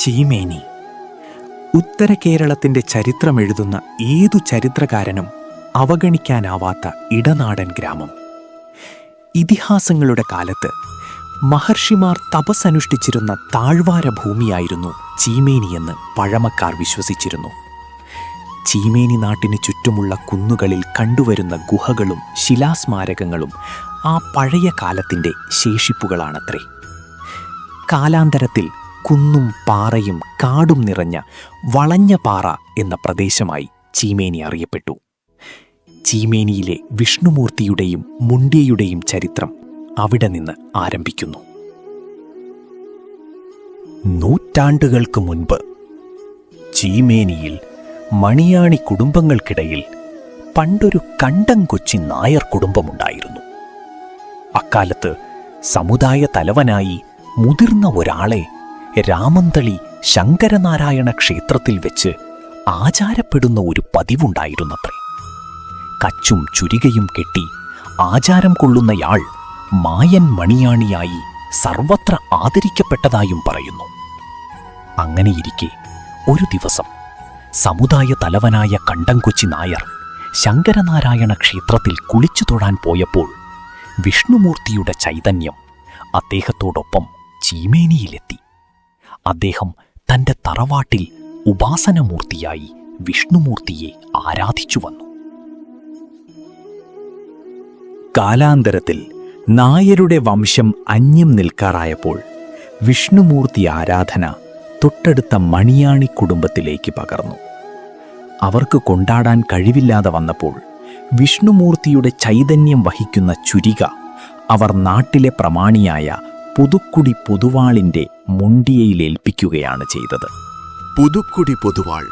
ചീമേനി. ഉത്തര കേരളത്തിൻ്റെ ചരിത്രമെഴുതുന്ന ഏതു ചരിത്രകാരനും അവഗണിക്കാനാവാത്ത ഇടനാടൻ ഗ്രാമം. ഇതിഹാസങ്ങളുടെ കാലത്ത് മഹർഷിമാർ തപസ്സനുഷ്ഠിച്ചിരുന്ന താഴ്വാര ഭൂമിയായിരുന്നു ചീമേനിയെന്ന് പഴമക്കാർ വിശ്വസിച്ചിരുന്നു. ചീമേനി നാട്ടിന് ചുറ്റുമുള്ള കുന്നുകളിൽ കണ്ടുവരുന്ന ഗുഹകളും ശിലാസ്മാരകങ്ങളും ആ പഴയ കാലത്തിൻ്റെ ശേഷിപ്പുകളാണത്രേ. കാലാന്തരത്തിൽ കുന്നും പാറയും കാടും നിറഞ്ഞ വളഞ്ഞ പാറ എന്ന പ്രദേശമായി ചീമേനി അറിയപ്പെട്ടു. ചീമേനിയിലെ വിഷ്ണുമൂർത്തിയുടെയും മുണ്ട്യയുടെയും ചരിത്രം അവിടെ നിന്ന് ആരംഭിക്കുന്നു. നൂറ്റാണ്ടുകൾക്ക് മുൻപ് ചീമേനിയിൽ മണിയാണി കുടുംബങ്ങൾക്കിടയിൽ പണ്ടൊരു കണ്ടം കൊച്ചി നായർ കുടുംബമുണ്ടായിരുന്നു. അക്കാലത്ത് സമുദായ തലവനായി മുതിർന്ന ഒരാളെ രാമന്തളി ശങ്കരനാരായണ ക്ഷേത്രത്തിൽ വെച്ച് ആചാരപ്പെടുന്ന ഒരു പതിവുണ്ടായിരുന്നത്രേ. കച്ചും ചുരികയും കെട്ടി ആചാരം കൊള്ളുന്നയാൾ മായൻ മണിയാണിയായി സർവത്ര ആദരിക്കപ്പെട്ടതായും പറയുന്നു. അങ്ങനെയിരിക്കെ ഒരു ദിവസം സമുദായ തലവനായ കണ്ടംകൊച്ചി നായർ ശങ്കരനാരായണ ക്ഷേത്രത്തിൽ കുളിച്ചു തൊഴാൻ പോയപ്പോൾ വിഷ്ണുമൂർത്തിയുടെ ചൈതന്യം അദ്ദേഹത്തോടൊപ്പം ചീമേനിയിലെത്തി. അദ്ദേഹം തൻ്റെ തറവാട്ടിൽ ഉപാസനമൂർത്തിയായി വിഷ്ണുമൂർത്തിയെ ആരാധിച്ചു വന്നു. കാലാന്തരത്തിൽ നായരുടെ വംശം അന്യം നിൽക്കാറായപ്പോൾ വിഷ്ണുമൂർത്തി ആരാധന തൊട്ടടുത്ത മണിയാണി കുടുംബത്തിലേക്ക് പകർന്നു. അവർക്ക് കൊണ്ടാടാൻ കഴിവില്ലാതെ വന്നപ്പോൾ വിഷ്ണുമൂർത്തിയുടെ ചൈതന്യം വഹിക്കുന്ന ചുരിക അവർ നാട്ടിലെ പ്രമാണിയായ പുതുക്കുടി പൊതുവാളിൻ്റെ മുണ്ട്യയിലേൽപ്പിക്കുകയാണ് ചെയ്തത്. പുതുക്കുടി പൊതുവാൾ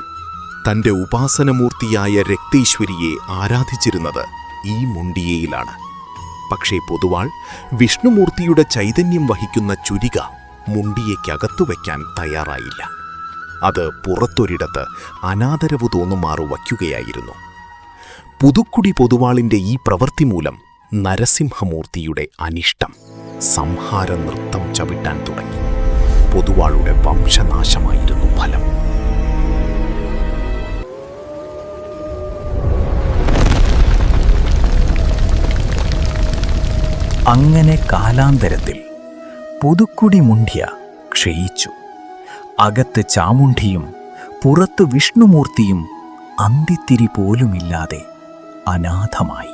തൻ്റെ ഉപാസനമൂർത്തിയായ രക്തേശ്വരിയെ ആരാധിച്ചിരുന്നത് ഈ മുണ്ട്യയിലാണ്. പക്ഷേ പൊതുവാൾ വിഷ്ണുമൂർത്തിയുടെ ചൈതന്യം വഹിക്കുന്ന ചുരിക മുണ്ട്യയ്ക്കകത്തു വയ്ക്കാൻ തയ്യാറായില്ല. അത് പുറത്തൊരിടത്ത് അനാദരവ് തോന്നുമാറു വയ്ക്കുകയായിരുന്നു. പുതുക്കുടി പൊതുവാളിൻ്റെ ഈ പ്രവൃത്തി മൂലം നരസിംഹമൂർത്തിയുടെ അനിഷ്ടം സംഹാര നൃത്തം ചവിട്ടാൻ തുടങ്ങി. പൊതുവാളുടെ വംശനാശമായിരുന്നു ഫലം. അങ്ങനെ കാലാന്തരത്തിൽ പുതുക്കുടി മുണ്ട്യ ക്ഷയിച്ചു. അകത്ത് ചാമുണ്ഡിയും പുറത്തു വിഷ്ണുമൂർത്തിയും അന്തിത്തിരി പോലുമില്ലാതെ അനാഥമായി.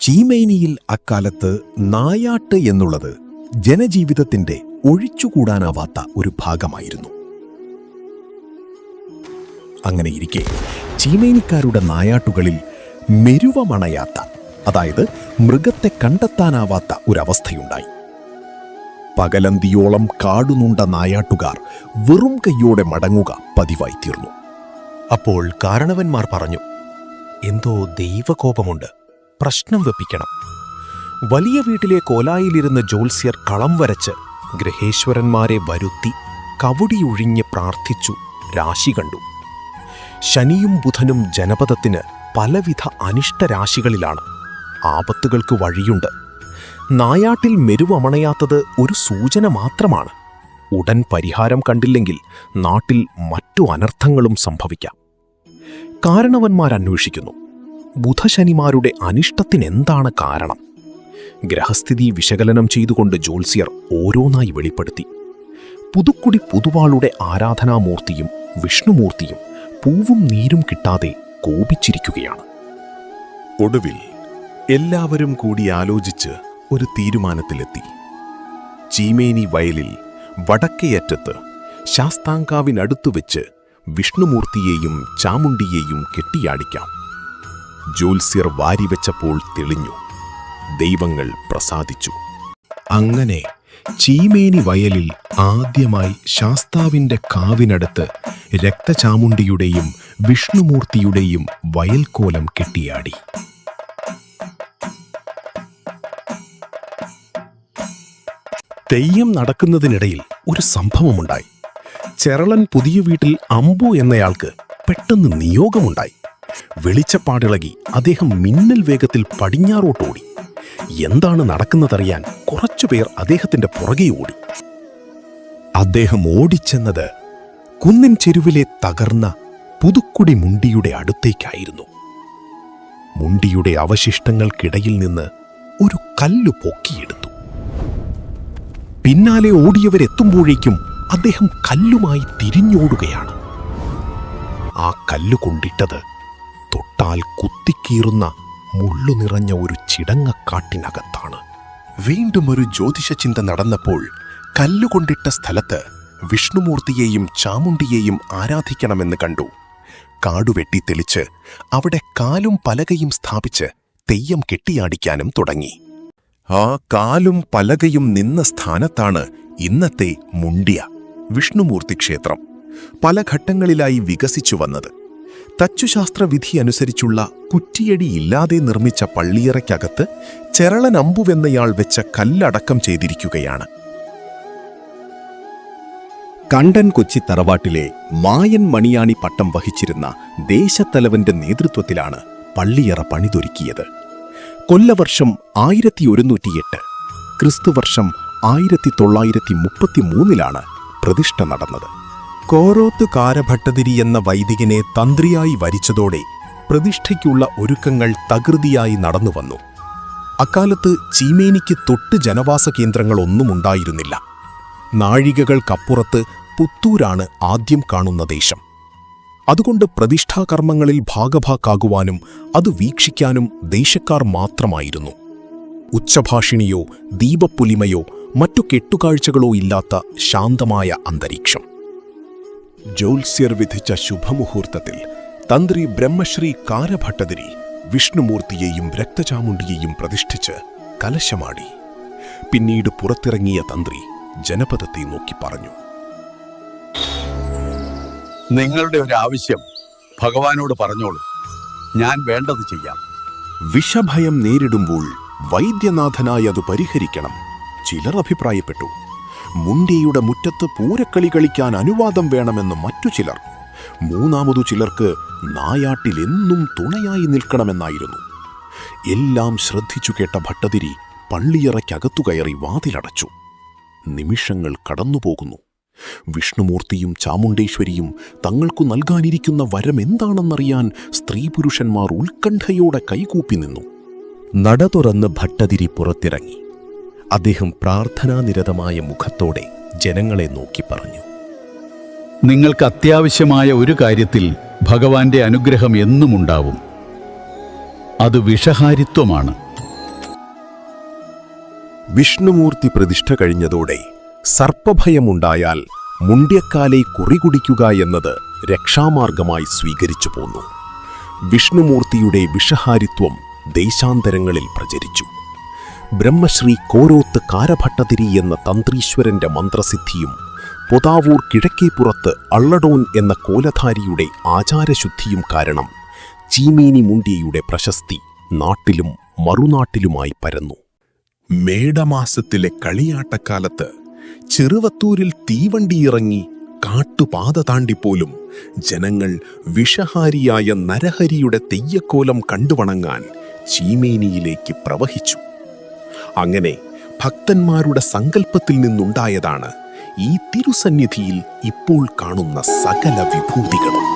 ചീമേനിയിൽ അക്കാലത്ത് നായാട്ട് എന്നുള്ളത് ജനജീവിതത്തിന്റെ ഒഴിച്ചുകൂടാനാവാത്ത ഒരു ഭാഗമായിരുന്നു. അങ്ങനെയിരിക്കെ ചീമേനിക്കാരുടെ നായാട്ടുകളിൽ മെരുവമണയാത്ത, അതായത് മൃഗത്തെ കണ്ടെത്താനാവാത്ത ഒരവസ്ഥയുണ്ടായി. പകലന്തിയോളം കാടുനുണ്ട നായാട്ടുകാർ വെറും കയ്യോടെ മടങ്ങുക പതിവായി തീർന്നു. അപ്പോൾ കാരണവന്മാർ പറഞ്ഞു, എന്തോ ദൈവകോപമുണ്ട്, പ്രശ്നം വെപ്പിക്കണം. വലിയ വീട്ടിലെ കോലായിലിരുന്ന് ജ്യോത്സ്യർ കളം വരച്ച് ഗ്രഹേശ്വരന്മാരെ വരുത്തി കവുടിയൊഴിഞ്ഞ് പ്രാർത്ഥിച്ചു. രാശി കണ്ടു. ശനിയും ബുധനും ജനപദത്തിന് പലവിധ അനിഷ്ടരാശികളിലാണ്. ആപത്തുകൾക്ക് വഴിയുണ്ട്. നായാട്ടിൽ മെരുവമണയാത്തത് ഒരു സൂചന മാത്രമാണ്. ഉടൻ പരിഹാരം കണ്ടില്ലെങ്കിൽ നാട്ടിൽ മറ്റു അനർത്ഥങ്ങളും സംഭവിക്കാം. കാരണവന്മാരന്വേഷിക്കുന്നു, ബുധശനിമാരുടെ അനിഷ്ടത്തിനെന്താണ് കാരണം? ഗ്രഹസ്ഥിതി വിശകലനം ചെയ്തുകൊണ്ട് ജ്യോത്സ്യർ ഓരോന്നായി വെളിപ്പെടുത്തി. പുതുക്കുടി പൊതുവാളുടെ ആരാധനാമൂർത്തിയും വിഷ്ണുമൂർത്തിയും പൂവും നീരും കിട്ടാതെ കോപിച്ചിരിക്കുകയാണ്. ഒടുവിൽ എല്ലാവരും കൂടി ആലോചിച്ച് ഒരു തീരുമാനത്തിലെത്തി. ചീമേനി വയലിൽ വടക്കേയറ്റത്ത് ശാസ്താംകാവിനടുത്തു വെച്ച് വിഷ്ണുമൂർത്തിയെയും ചാമുണ്ഡിയെയും കെട്ടിയാടിക്കാം. ജ്യോത്സ്യർ വാരിവെച്ചപ്പോൾ തെളിഞ്ഞു. ദൈവങ്ങൾ പ്രസാദിച്ചു. അങ്ങനെ ചീമേനി വയലിൽ ആദ്യമായി ശാസ്താവിൻ്റെ കാവിനടുത്ത് രക്തചാമുണ്ടിയുടെയും വിഷ്ണുമൂർത്തിയുടെയും വയൽക്കോലം കെട്ടിയാടി. തെയ്യം നടക്കുന്നതിനിടയിൽ ഒരു സംഭവമുണ്ടായി. ചെറളൻ പുതിയ വീട്ടിൽ അമ്പു എന്നയാൾക്ക് പെട്ടെന്ന് നിയോഗമുണ്ടായി. വെളിച്ചപ്പാടിളകി അദ്ദേഹം മിന്നൽ വേഗത്തിൽ പടിഞ്ഞാറോട്ടോടി. എന്താണ് നടക്കുന്നതറിയാൻ കുറച്ചുപേർ അദ്ദേഹത്തിന്റെ പുറകെ ഓടി. അദ്ദേഹം ഓടിച്ചെന്നത് കുന്നിൻ ചെരുവിലെ തകർന്ന പുതുക്കുടി മുണ്ടിയുടെ അടുത്തേക്കായിരുന്നു. മുണ്ടിയുടെ അവശിഷ്ടങ്ങൾക്കിടയിൽ നിന്ന് ഒരു കല്ല് പൊക്കിയെടുത്തു. പിന്നാലെ ഓടിയവരെത്തുമ്പോഴേക്കും അദ്ദേഹം കല്ലുമായി തിരിഞ്ഞോടുകയാണ്. ആ കല്ല് കൊണ്ടിട്ടത് തൊട്ടാൽ കുത്തിക്കീറുന്ന മുള്ളു നിറഞ്ഞ ഒരു ചിടങ്ങക്കാട്ടിനകത്താണ്. വീണ്ടും ഒരു ജ്യോതിഷ ചിന്ത നടന്നപ്പോൾ കല്ലുകൊണ്ടിട്ട സ്ഥലത്ത് വിഷ്ണുമൂർത്തിയെയും ചാമുണ്ടിയെയും ആരാധിക്കണമെന്ന് കണ്ടു. കാടുവെട്ടി തെളിച്ച് അവിടെ കാലും പലകയും സ്ഥാപിച്ച് തെയ്യം കെട്ടിയാടിക്കാനും തുടങ്ങി. ആ കാലും പലകയും നിന്ന സ്ഥാനത്താണ് ഇന്നത്തെ മുണ്ടിയ വിഷ്ണുമൂർത്തി ക്ഷേത്രം പല ഘട്ടങ്ങളിലായി വികസിച്ചു വന്നത്. തച്ചുശാസ്ത്ര വിധി അനുസരിച്ചുള്ള കുറ്റിയടിയില്ലാതെ നിർമ്മിച്ച പള്ളിയറയ്ക്കകത്ത് ചെറളൻ അമ്പുവെന്നയാൾ വെച്ച കല്ലടക്കം ചെയ്തിരിക്കുകയാണ്. കണ്ടൻ കൊച്ചി തറവാട്ടിലെ മായൻ മണിയാണി പട്ടം വഹിച്ചിരുന്ന ദേശത്തലവന്റെ നേതൃത്വത്തിലാണ് പള്ളിയറ പണിതൊരുക്കിയത്. കൊല്ലവർഷം 1108, ക്രിസ്തുവർഷം 1933 പ്രതിഷ്ഠ നടന്നത്. കോരോത്ത് കാരഭട്ടതിരി എന്ന വൈദികനെ തന്ത്രിയായി വരിച്ചതോടെ പ്രതിഷ്ഠയ്ക്കുള്ള ഒരുക്കങ്ങൾ തകൃതിയായി നടന്നുവന്നു. അക്കാലത്ത് ചീമേനിക്ക് തൊട്ട് ജനവാസ കേന്ദ്രങ്ങളൊന്നുമുണ്ടായിരുന്നില്ല. നാഴികകൾക്കപ്പുറത്ത് പുത്തൂരാണ് ആദ്യം കാണുന്ന ദേശം. അതുകൊണ്ട് പ്രതിഷ്ഠാകർമ്മങ്ങളിൽ ഭാഗഭാക്കാകുവാനും അത് വീക്ഷിക്കാനും ദേശക്കാർ മാത്രമായിരുന്നു. ഉച്ചഭാഷിണിയോ ദീപപ്പൊലിമയോ മറ്റു കെട്ടുകാഴ്ചകളോ ഇല്ലാത്ത ശാന്തമായ അന്തരീക്ഷം. ജ്യോത്സ്യർ വിധിച്ച ശുഭമുഹൂർത്തത്തിൽ തന്ത്രി ബ്രഹ്മശ്രീ കാരഭട്ടതിരി വിഷ്ണുമൂർത്തിയെയും രക്തചാമുണ്ടിയെയും പ്രതിഷ്ഠിച്ച് കലശമാടി. പിന്നീട് പുറത്തിറങ്ങിയ തന്ത്രി ജനപദത്തെ നോക്കി പറഞ്ഞു: നിങ്ങളുടെ ഒരു ആവശ്യം ഭഗവാനോട് പറഞ്ഞോളൂ, ഞാൻ വേണ്ടത് ചെയ്യാം. വിഷഭയം നേരിടുമ്പോൾ വൈദ്യനാഥനായി അത് പരിഹരിക്കണം, ചിലർ അഭിപ്രായപ്പെട്ടു. മുണ്ടിയുടെ മുറ്റത്ത് പൂരക്കളി കളിക്കാൻ അനുവാദം വേണമെന്ന് മറ്റു ചിലർ. മൂന്നാമതു ചിലർക്ക് നായാട്ടിൽ എന്നും തുണയായി നിൽക്കണമെന്നായിരുന്നു. എല്ലാം ശ്രദ്ധിച്ചു കേട്ട ഭട്ടതിരി പള്ളിയറയ്ക്കകത്തു കയറി വാതിലടച്ചു. നിമിഷങ്ങൾ കടന്നുപോകുന്നു. വിഷ്ണുമൂർത്തിയും ചാമുണ്ടേശ്വരിയും തങ്ങൾക്കു നൽകാനിരിക്കുന്ന വരം എന്താണെന്നറിയാൻ സ്ത്രീപുരുഷന്മാർ ഉത്കണ്ഠയോടെ കൈകൂപ്പി നിന്നു. നട തുറന്ന് ഭട്ടതിരി പുറത്തിറങ്ങി. അദ്ദേഹം പ്രാർത്ഥനാനിരതമായ മുഖത്തോടെ ജനങ്ങളെ നോക്കി പറഞ്ഞു: നിങ്ങൾക്ക് അത്യാവശ്യമായ ഒരു കാര്യത്തിൽ ഭഗവാന്റെ അനുഗ്രഹം എന്നുമുണ്ടാവും. അത് വിഷഹാരിത്വമാണ്. വിഷ്ണുമൂർത്തി പ്രതിഷ്ഠ കഴിഞ്ഞതോടെ സർപ്പഭയമുണ്ടായാൽ മുണ്ട്യക്കാലെ കുറികുടിക്കുക എന്നത് രക്ഷാമാർഗമായി സ്വീകരിച്ചു പോന്നു. വിഷ്ണുമൂർത്തിയുടെ വിഷഹാരിത്വം ദേശാന്തരങ്ങളിൽ പ്രചരിച്ചു. ബ്രഹ്മശ്രീ കോരോത്ത് കാരഭട്ടതിരി എന്ന തന്ത്രീശ്വരന്റെ മന്ത്രസിദ്ധിയും പൊതാവൂർ കിഴക്കേപ്പുറത്ത് അള്ളടോൻ എന്ന കോലധാരിയുടെ ആചാരശുദ്ധിയും കാരണം ചീമേനി മുണ്ടിയയുടെ പ്രശസ്തി നാട്ടിലും മറുനാട്ടിലുമായി പരന്നു. മേടമാസത്തിലെ കളിയാട്ടക്കാലത്ത് ചെറുവത്തൂരിൽ തീവണ്ടിയിറങ്ങി കാട്ടുപാത താണ്ടിപ്പോലും ജനങ്ങൾ വിഷഹാരിയായ നരഹരിയുടെ തെയ്യക്കോലം കണ്ടുവണങ്ങാൻ ചീമേനിയിലേക്ക് പ്രവഹിച്ചു. അങ്ങനെ ഭക്തന്മാരുടെ സങ്കല്പത്തിൽ നിന്നുണ്ടായതാണ് ഈ തിരുസന്നിധിയിൽ ഇപ്പോൾ കാണുന്ന സകല വിഭൂതികളും.